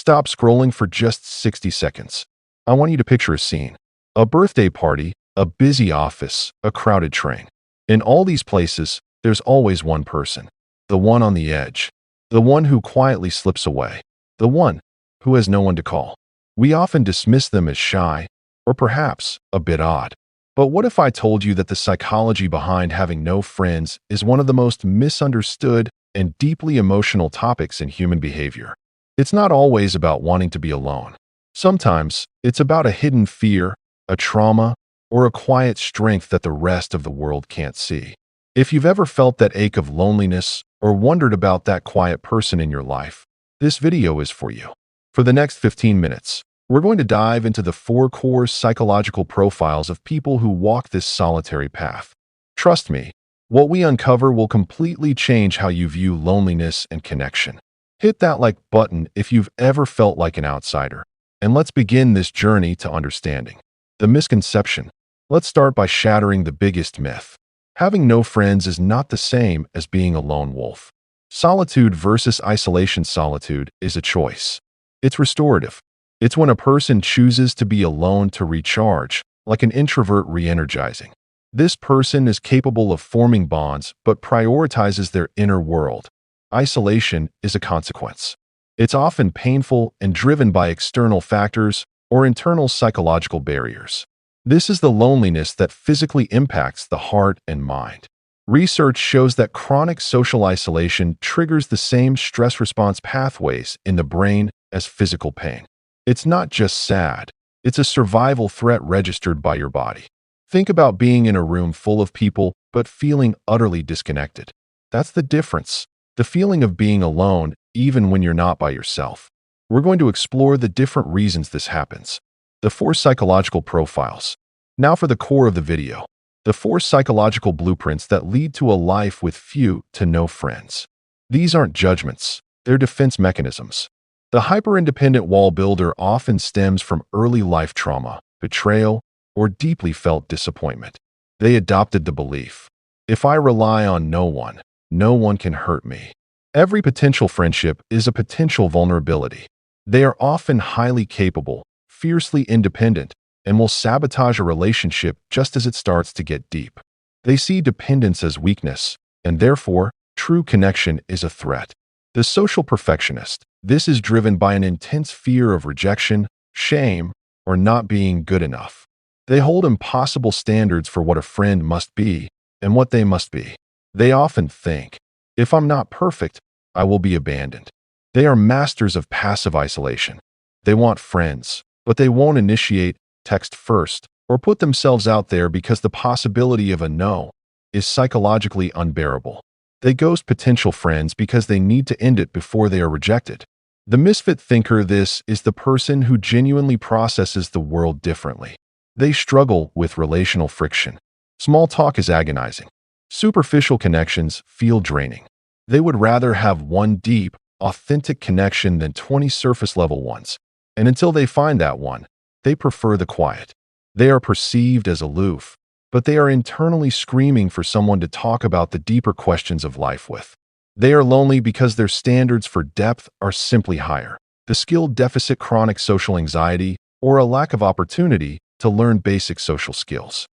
Stop scrolling for just 60 seconds. I want you to picture a scene. A birthday party, a busy office, a crowded train. In all these places, there's always one person. The one on the edge. The one who quietly slips away. The one who has no one to call. We often dismiss them as shy, or perhaps a bit odd. But what if I told you that the psychology behind having no friends is one of the most misunderstood and deeply emotional topics in human behavior? It's not always about wanting to be alone. Sometimes it's about a hidden fear, a trauma, or a quiet strength that the rest of the world can't see. If you've ever felt that ache of loneliness or wondered about that quiet person in your life, this video is for you. For the next 15 minutes, we're going to dive into the 4 core psychological profiles of people who walk this solitary path. Trust me, what we uncover will completely change how you view loneliness and connection. Hit that like button if you've ever felt like an outsider. And let's begin this journey to understanding the misconception. Let's start by shattering the biggest myth. Having no friends is not the same as being a lone wolf. Solitude versus isolation. Solitude is a choice. It's restorative. It's when a person chooses to be alone to recharge, like an introvert re-energizing. This person is capable of forming bonds but prioritizes their inner world. Isolation is a consequence. It's often painful and driven by external factors or internal psychological barriers. This is the loneliness that physically impacts the heart and mind. Research shows that chronic social isolation triggers the same stress response pathways in the brain as physical pain. It's not just sad, it's a survival threat registered by your body. Think about being in a room full of people but feeling utterly disconnected. That's the difference. The feeling of being alone even when you're not by yourself. We're going to explore the different reasons this happens. The 4 psychological profiles. Now for the core of the video. The 4 psychological blueprints that lead to a life with few to no friends. These aren't judgments, they're defense mechanisms. The hyper-independent wall builder often stems from early life trauma, betrayal, or deeply felt disappointment. They adopted the belief, if I rely on no one can hurt me. Every potential friendship is a potential vulnerability. They are often highly capable, fiercely independent, and will sabotage a relationship just as it starts to get deep. They see dependence as weakness, and therefore, true connection is a threat. The social perfectionist. This is driven by an intense fear of rejection, shame, or not being good enough. They hold impossible standards for what a friend must be and what they must be. They often think, if I'm not perfect, I will be abandoned. They are masters of passive isolation. They want friends, but they won't initiate, text first, or put themselves out there because the possibility of a no is psychologically unbearable. They ghost potential friends because they need to end it before they are rejected. The misfit thinker. This is the person who genuinely processes the world differently. They struggle with relational friction. Small talk is agonizing. Superficial connections feel draining. They would rather have one deep, authentic connection than 20 surface-level ones. And until they find that one, they prefer the quiet. They are perceived as aloof, but they are internally screaming for someone to talk about the deeper questions of life with. They are lonely because their standards for depth are simply higher. The skill deficit, chronic social anxiety, or a lack of opportunity to learn basic social skills.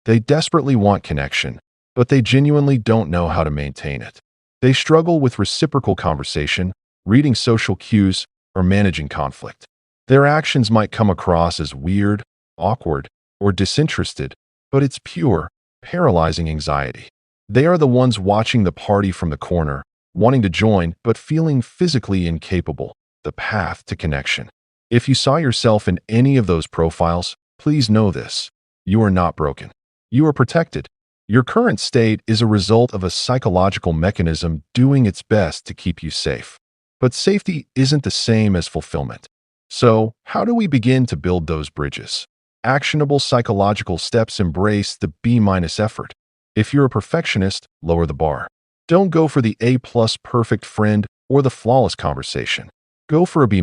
They desperately want connection, but they genuinely don't know how to maintain it. They struggle with reciprocal conversation, reading social cues, or managing conflict. Their actions might come across as weird, awkward, or disinterested, but it's pure, paralyzing anxiety. They are the ones watching the party from the corner, wanting to join but feeling physically incapable. The path to connection. If you saw yourself in any of those profiles, please know this. You are not broken. You are protected. Your current state is a result of a psychological mechanism doing its best to keep you safe. But safety isn't the same as fulfillment. So, how do we begin to build those bridges? Actionable psychological steps. Embrace the B- effort. If you're a perfectionist, lower the bar. Don't go for the A+ perfect friend or the flawless conversation. Go for a B-.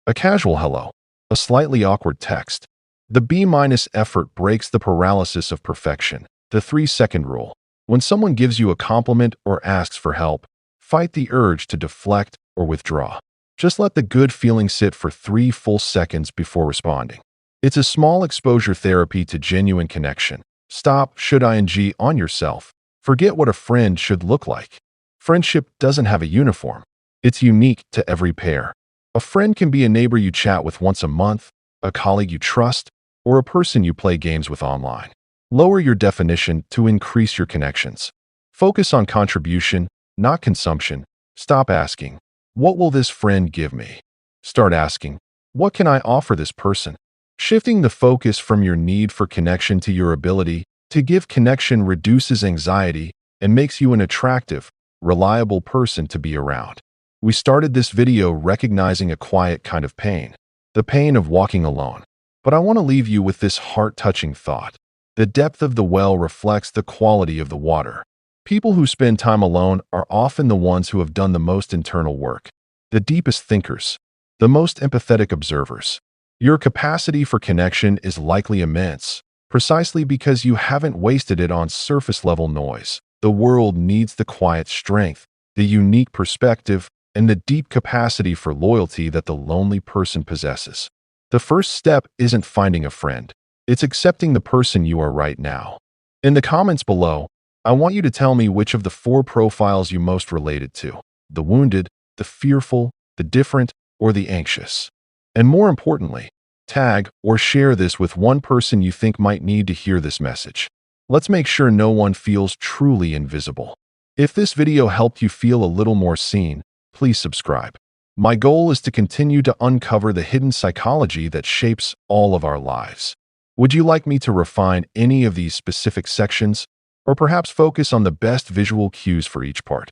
A casual hello. A slightly awkward text. The B- effort breaks the paralysis of perfection. The 3-second rule. When someone gives you a compliment or asks for help, fight the urge to deflect or withdraw. Just let the good feeling sit for 3 full seconds before responding. It's a small exposure therapy to genuine connection. Stop should ing on yourself. Forget what a friend should look like. Friendship doesn't have a uniform. It's unique to every pair. A friend can be a neighbor you chat with once a month, a colleague you trust, or a person you play games with online. Lower your definition to increase your connections. Focus on contribution, not consumption. Stop asking, "What will this friend give me?" Start asking, "What can I offer this person?" Shifting the focus from your need for connection to your ability to give connection reduces anxiety and makes you an attractive, reliable person to be around. We started this video recognizing a quiet kind of pain, the pain of walking alone. But I want to leave you with this heart-touching thought. The depth of the well reflects the quality of the water. People who spend time alone are often the ones who have done the most internal work, the deepest thinkers, the most empathetic observers. Your capacity for connection is likely immense, precisely because you haven't wasted it on surface-level noise. The world needs the quiet strength, the unique perspective, and the deep capacity for loyalty that the lonely person possesses. The first step isn't finding a friend. It's accepting the person you are right now. In the comments below, I want you to tell me which of the 4 profiles you most related to: the wounded, the fearful, the different, or the anxious. And more importantly, tag or share this with one person you think might need to hear this message. Let's make sure no one feels truly invisible. If this video helped you feel a little more seen, please subscribe. My goal is to continue to uncover the hidden psychology that shapes all of our lives. Would you like me to refine any of these specific sections, or perhaps focus on the best visual cues for each part?